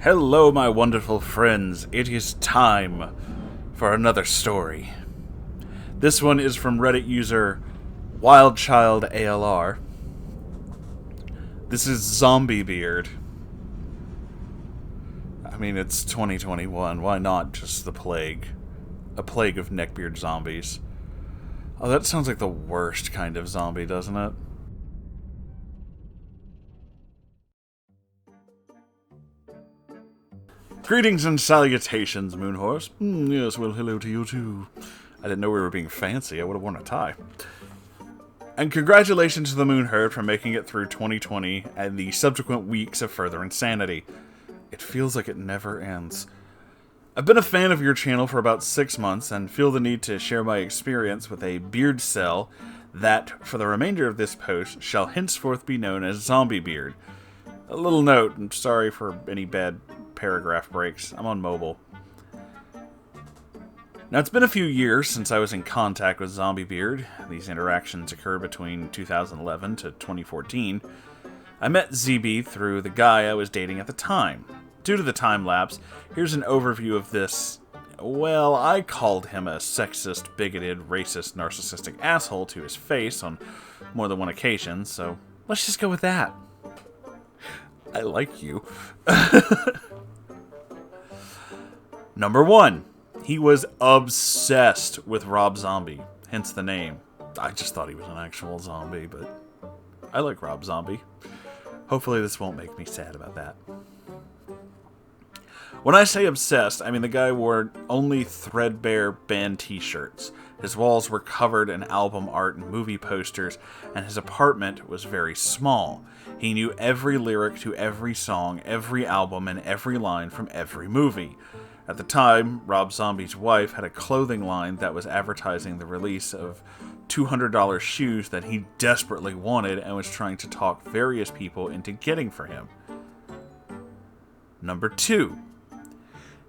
Hello, my wonderful friends. It is time for another story. This one is from Reddit user WildChildALR. This is ZombieBeard. I mean, it's 2021. Why not just the plague? A plague of neckbeard zombies. Oh, that sounds like the worst kind of zombie, doesn't it? Greetings and salutations, Moonhorse. Yes, well, hello to you too. I didn't know we were being fancy. I would have worn a tie. And congratulations to the Moonherd for making it through 2020 and the subsequent weeks of further insanity. It feels like it never ends. I've been a fan of your channel for about 6 months and feel the need to share my experience with a beard cell that, for the remainder of this post, shall henceforth be known as ZombieBeard. A little note, I'm sorry for any bad paragraph breaks. I'm on mobile. Now, it's been a few years since I was in contact with ZombieBeard. These interactions occurred between 2011 to 2014. I met ZB through the guy I was dating at the time. Due to the time lapse, here's an overview of this. Well, I called him a sexist, bigoted, racist, narcissistic asshole to his face on more than one occasion, so let's just go with that. I like you. Number 1. He was obsessed with Rob Zombie, hence the name. I just thought he was an actual zombie, but I like Rob Zombie. Hopefully this won't make me sad about that. When I say obsessed, I mean the guy wore only threadbare band t-shirts. His walls were covered in album art and movie posters, and his apartment was very small. He knew every lyric to every song, every album, and every line from every movie. At the time, Rob Zombie's wife had a clothing line that was advertising the release of $200 shoes that he desperately wanted and was trying to talk various people into getting for him. Number 2.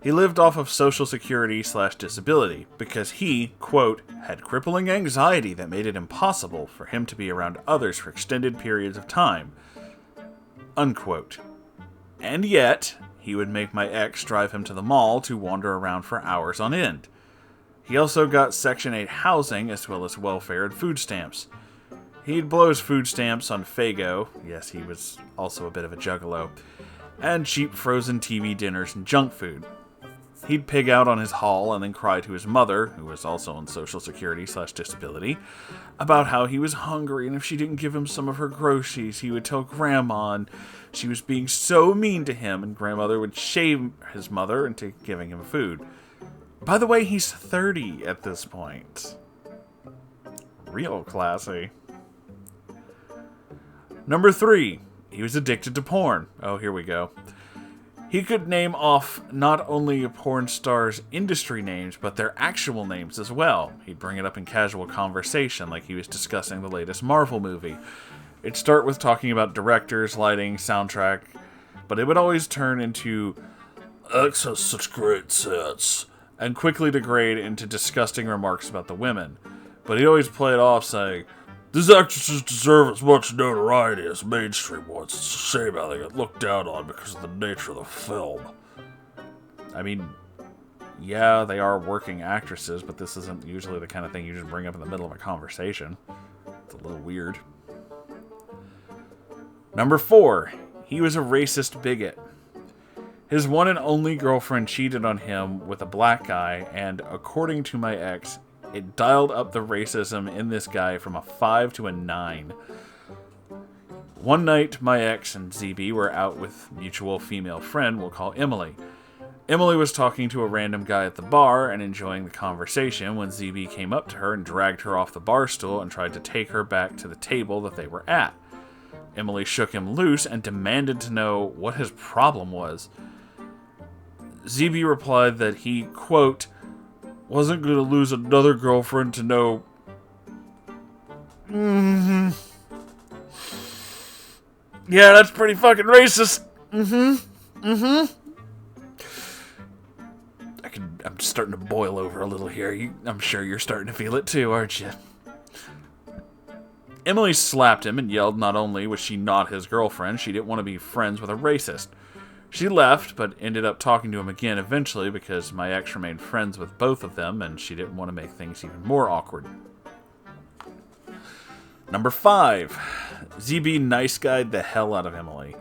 He lived off of Social Security/disability because he, quote, had crippling anxiety that made it impossible for him to be around others for extended periods of time, unquote. And yet, he would make my ex drive him to the mall to wander around for hours on end. He also got Section 8 housing as well as welfare and food stamps. He'd blow his food stamps on Fago, yes, he was also a bit of a juggalo, and cheap frozen TV dinners and junk food. He'd pig out on his haul and then cry to his mother, who was also on Social Security/disability, about how he was hungry and if she didn't give him some of her groceries, he would tell Grandma and she was being so mean to him, and Grandmother would shame his mother into giving him food. By the way, he's 30 at this point. Real classy. Number 3. He was addicted to porn. Oh, here we go. He could name off not only a porn star's industry names, but their actual names as well. He'd bring it up in casual conversation like he was discussing the latest Marvel movie. It'd start with talking about directors, lighting, soundtrack, but it would always turn into, X has such great sets, and quickly degrade into disgusting remarks about the women. But he'd always play it off saying, these actresses deserve as much notoriety as mainstream ones. It's a shame how they get looked down on because of the nature of the film. I mean, yeah, they are working actresses, but this isn't usually the kind of thing you just bring up in the middle of a conversation. It's a little weird. Number 4. He was a racist bigot. His one and only girlfriend cheated on him with a black guy, and according to my ex, it dialed up the racism in this guy from a 5 to a 9. One night, my ex and ZB were out with mutual female friend we'll call Emily. Emily was talking to a random guy at the bar and enjoying the conversation when ZB came up to her and dragged her off the bar stool and tried to take her back to the table that they were at. Emily shook him loose and demanded to know what his problem was. ZB replied that he, quote, wasn't going to lose another girlfriend to no... Yeah, that's pretty fucking racist. I'm starting to boil over a little here. I'm sure you're starting to feel it too, aren't you? Emily slapped him and yelled not only was she not his girlfriend, she didn't want to be friends with a racist. She left, but ended up talking to him again eventually because my ex remained friends with both of them and she didn't want to make things even more awkward. Number 5. ZB nice guyed the hell out of Emily.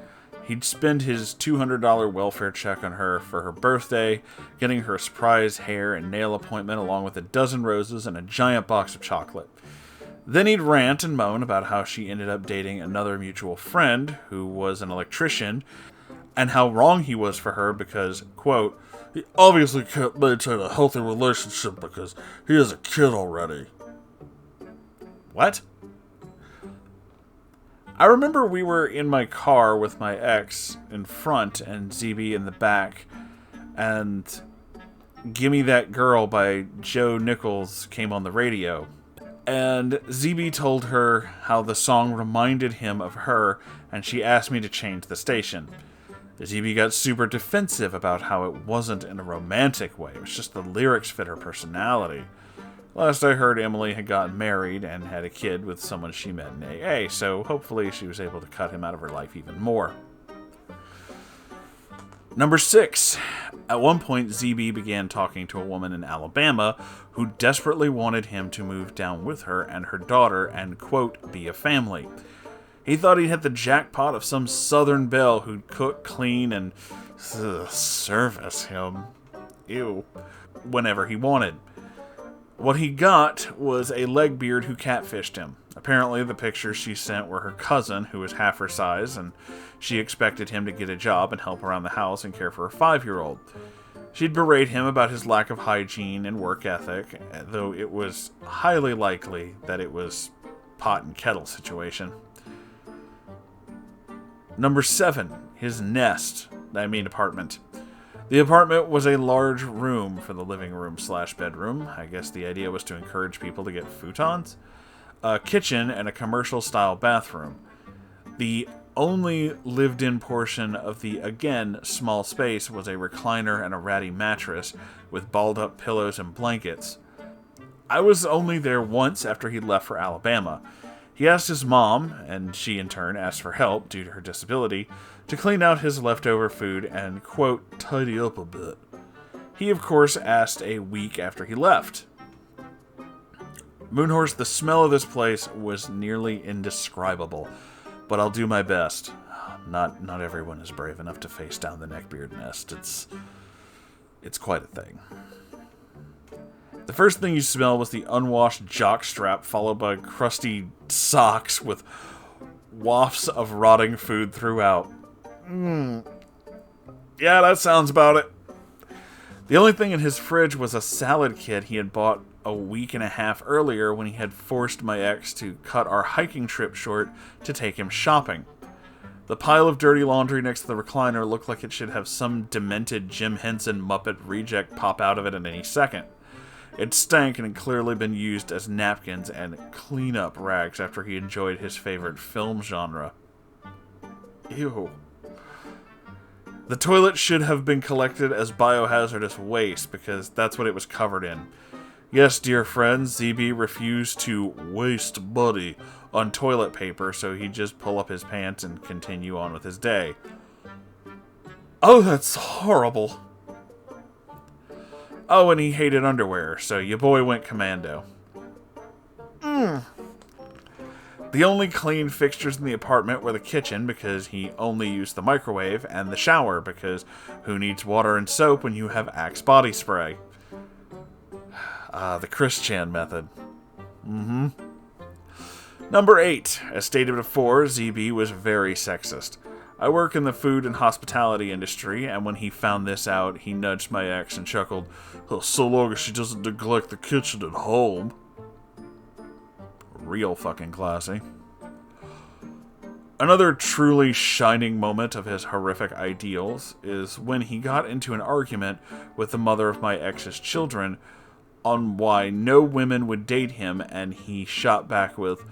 He'd spend his $200 welfare check on her for her birthday, getting her a surprise hair and nail appointment along with a dozen roses and a giant box of chocolate. Then he'd rant and moan about how she ended up dating another mutual friend who was an electrician and how wrong he was for her because, quote, he obviously can't maintain a healthy relationship because he has a kid already. What? I remember we were in my car with my ex in front and ZB in the back, and Gimme That Girl by Joe Nichols came on the radio. And ZB told her how the song reminded him of her, and she asked me to change the station. ZB got super defensive about how it wasn't in a romantic way, it was just the lyrics fit her personality. Last I heard, Emily had gotten married and had a kid with someone she met in AA, so hopefully she was able to cut him out of her life even more. Number 6. At one point, ZB began talking to a woman in Alabama who desperately wanted him to move down with her and her daughter and, quote, be a family. He thought he'd hit the jackpot of some southern belle who'd cook, clean, and service him. Ew. Whenever he wanted. What he got was a Neckbeard who catfished him. Apparently, the pictures she sent were her cousin, who was half her size, and she expected him to get a job and help around the house and care for her 5-year-old. She'd berate him about his lack of hygiene and work ethic, though it was highly likely that it was pot and kettle situation. Number 7. His apartment. The apartment was a large room for the living room / bedroom. I guess the idea was to encourage people to get futons. A kitchen and a commercial-style bathroom. The only lived-in portion of the, again, small space was a recliner and a ratty mattress with balled-up pillows and blankets. I was only there once after he left for Alabama. He asked his mom, and she in turn asked for help due to her disability, to clean out his leftover food and, quote, tidy up a bit. He, of course, asked a week after he left. Moonhorse, the smell of this place was nearly indescribable, but I'll do my best. Not everyone is brave enough to face down the Neckbeard nest. It's quite a thing. The first thing you smell was the unwashed jockstrap, followed by crusty socks with wafts of rotting food throughout. Yeah, that sounds about it. The only thing in his fridge was a salad kit he had bought a week and a half earlier when he had forced my ex to cut our hiking trip short to take him shopping. The pile of dirty laundry next to the recliner looked like it should have some demented Jim Henson Muppet reject pop out of it at any second. It stank and had clearly been used as napkins and clean-up rags after he enjoyed his favorite film genre. Ew. The toilet should have been collected as biohazardous waste because that's what it was covered in. Yes, dear friends, ZB refused to waste money on toilet paper, so he'd just pull up his pants and continue on with his day. Oh, that's horrible. Oh, and he hated underwear, so your boy went commando. The only clean fixtures in the apartment were the kitchen, because he only used the microwave, and the shower, because who needs water and soap when you have Axe body spray? The Chris Chan method. Number 8. As stated before, ZB was very sexist. I work in the food and hospitality industry, and when he found this out, he nudged my ex and chuckled, "Oh, so long as she doesn't neglect the kitchen at home." Real fucking classy. Another truly shining moment of his horrific ideals is when he got into an argument with the mother of my ex's children on why no women would date him, and he shot back with,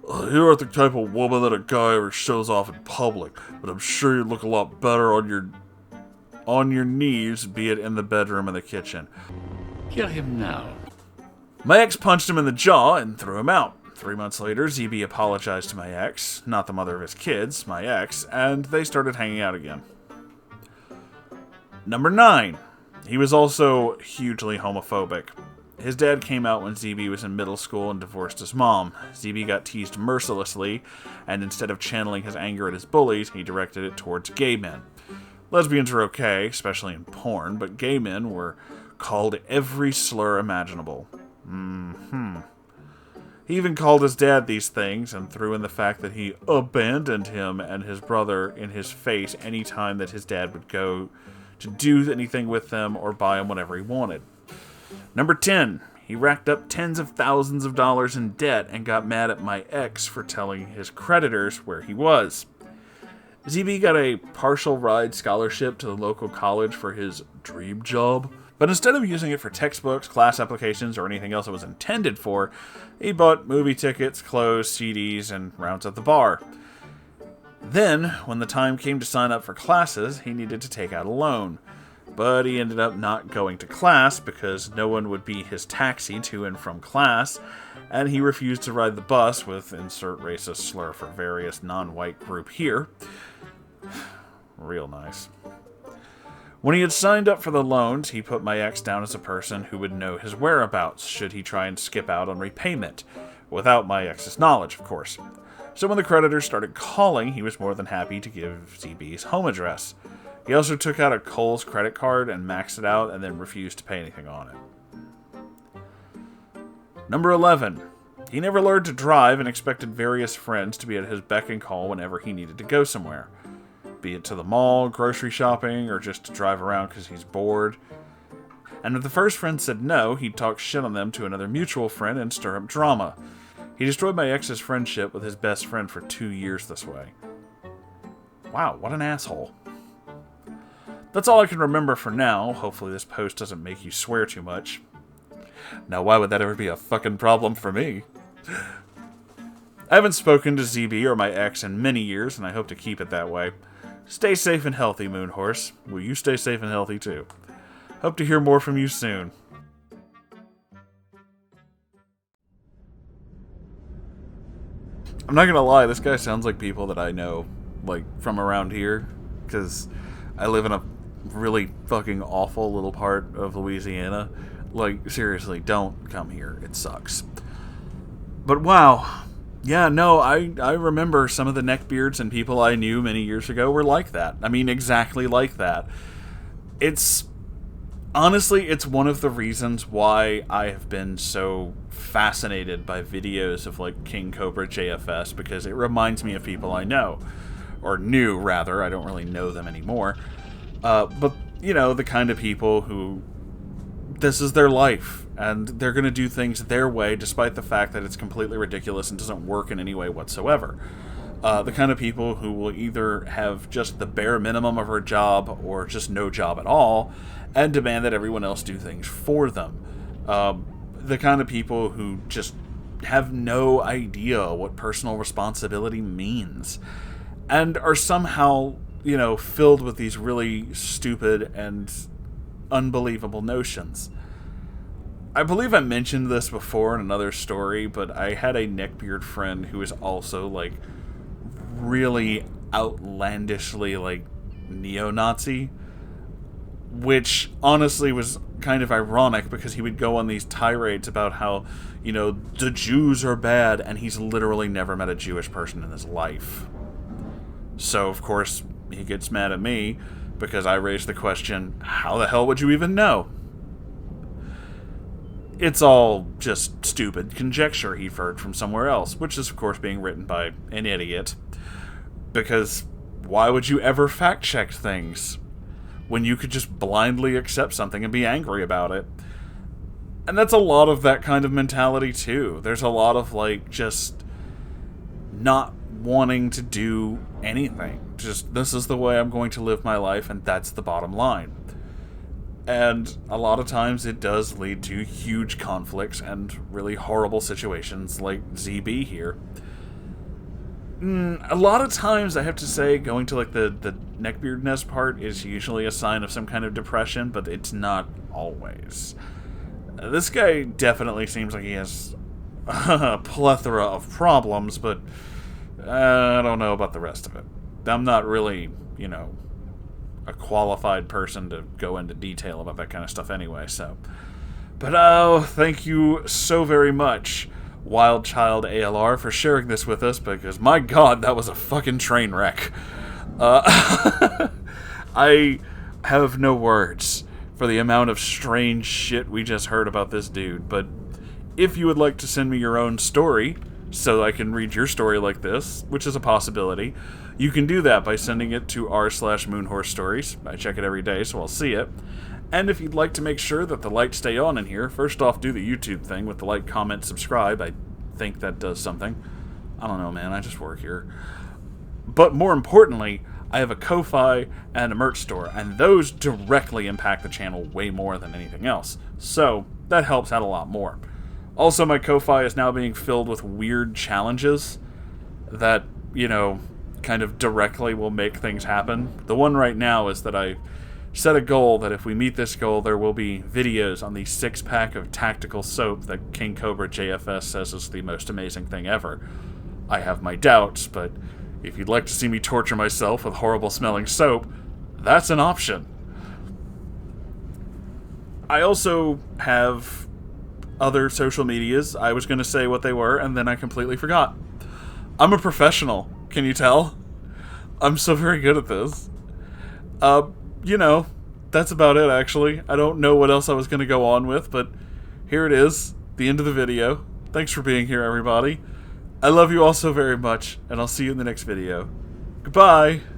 "You aren't the type of woman that a guy ever shows off in public, but I'm sure you'd look a lot better on your knees, be it in the bedroom or the kitchen." Kill him now. My ex punched him in the jaw and threw him out. 3 months later, ZB apologized to my ex, not the mother of his kids, my ex, and they started hanging out again. Number 9. He was also hugely homophobic. His dad came out when ZB was in middle school and divorced his mom. ZB got teased mercilessly, and instead of channeling his anger at his bullies, he directed it towards gay men. Lesbians are okay, especially in porn, but gay men were called every slur imaginable. He even called his dad these things, and threw in the fact that he abandoned him and his brother in his face any time that his dad would go to do anything with them or buy him whatever he wanted. Number 10. He racked up tens of thousands of dollars in debt and got mad at my ex for telling his creditors where he was. ZB got a partial ride scholarship to the local college for his dream job, but instead of using it for textbooks, class applications, or anything else it was intended for, he bought movie tickets, clothes, CDs, and rounds at the bar. Then, when the time came to sign up for classes, he needed to take out a loan. But he ended up not going to class because no one would be his taxi to and from class, and he refused to ride the bus with insert racist slur for various non-white group here. Real nice. When he had signed up for the loans, he put my ex down as a person who would know his whereabouts should he try and skip out on repayment, without my ex's knowledge, of course. So when the creditors started calling, he was more than happy to give ZB's home address. He also took out a Kohl's credit card and maxed it out and then refused to pay anything on it. Number 11. He never learned to drive and expected various friends to be at his beck and call whenever he needed to go somewhere. Be it to the mall, grocery shopping, or just to drive around because he's bored. And if the first friend said no, he'd talk shit on them to another mutual friend and stir up drama. He destroyed my ex's friendship with his best friend for 2 years this way. Wow, what an asshole. That's all I can remember for now. Hopefully this post doesn't make you swear too much. Now why would that ever be a fucking problem for me? I haven't spoken to ZB or my ex in many years, and I hope to keep it that way. Stay safe and healthy, Moonhorse. Will you stay safe and healthy too? Hope to hear more from you soon. I'm not gonna lie, this guy sounds like people that I know, like, from around here, because I live in a really fucking awful little part of Louisiana. Like, seriously, don't come here. It sucks. But wow. Yeah, no, I remember some of the Neckbeards and people I knew many years ago were like that. I mean, exactly like that. Honestly, it's one of the reasons why I have been so fascinated by videos of, like, King Cobra JFS, because it reminds me of people I know. Or knew, rather. I don't really know them anymore. But, you know, the kind of people who this is their life, and they're going to do things their way, despite the fact that it's completely ridiculous and doesn't work in any way whatsoever. The kind of people who will either have just the bare minimum of a job, or just no job at all, and demand that everyone else do things for them. The kind of people who just have no idea what personal responsibility means, and are somehow, you know, filled with these really stupid and unbelievable notions. I believe I mentioned this before in another story, but I had a Neckbeard friend who was also, like, really outlandishly, like, neo-Nazi, which honestly was kind of ironic because he would go on these tirades about how, you know, the Jews are bad, and he's literally never met a Jewish person in his life. So, of course, he gets mad at me because I raised the question, how the hell would you even know? It's all just stupid conjecture he heard from somewhere else, which is, of course, being written by an idiot. Because why would you ever fact-check things when you could just blindly accept something and be angry about it? And that's a lot of that kind of mentality, too. There's a lot of, like, just not wanting to do anything. Just, this is the way I'm going to live my life, and that's the bottom line. And a lot of times it does lead to huge conflicts and really horrible situations like ZB here. A lot of times, I have to say, going to, like, the neckbeardness part is usually a sign of some kind of depression, but it's not always. This guy definitely seems like he has a plethora of problems, but I don't know about the rest of it. I'm not really, you know, a qualified person to go into detail about that kind of stuff anyway, so. But oh, thank you so very much, Wild Child ALR, for sharing this with us, because my god, that was a fucking train wreck. I have no words for the amount of strange shit we just heard about this dude, but if you would like to send me your own story, so I can read your story like this, which is a possibility, you can do that by sending it to r/Moonhorse Stories. I check it every day, so I'll see it. And if you'd like to make sure that the lights stay on in here, first off, do the YouTube thing with the like, comment, subscribe. I think that does something. I don't know, man. I just work here. But more importantly, I have a Ko-Fi and a merch store, and those directly impact the channel way more than anything else. So, that helps out a lot more. Also, my Ko-Fi is now being filled with weird challenges that, you know, kind of directly will make things happen. The one right now is that I set a goal that if we meet this goal, there will be videos on the 6-pack of tactical soap that King Cobra JFS says is the most amazing thing ever. I have my doubts, but if you'd like to see me torture myself with horrible-smelling soap, that's an option. I also have other social medias. I was going to say what they were, and then I completely forgot. I'm a professional, can you tell? I'm so very good at this. You know, that's about it, actually. I don't know what else I was going to go on with, but here it is, the end of the video. Thanks for being here, everybody. I love you all so very much, and I'll see you in the next video. Goodbye!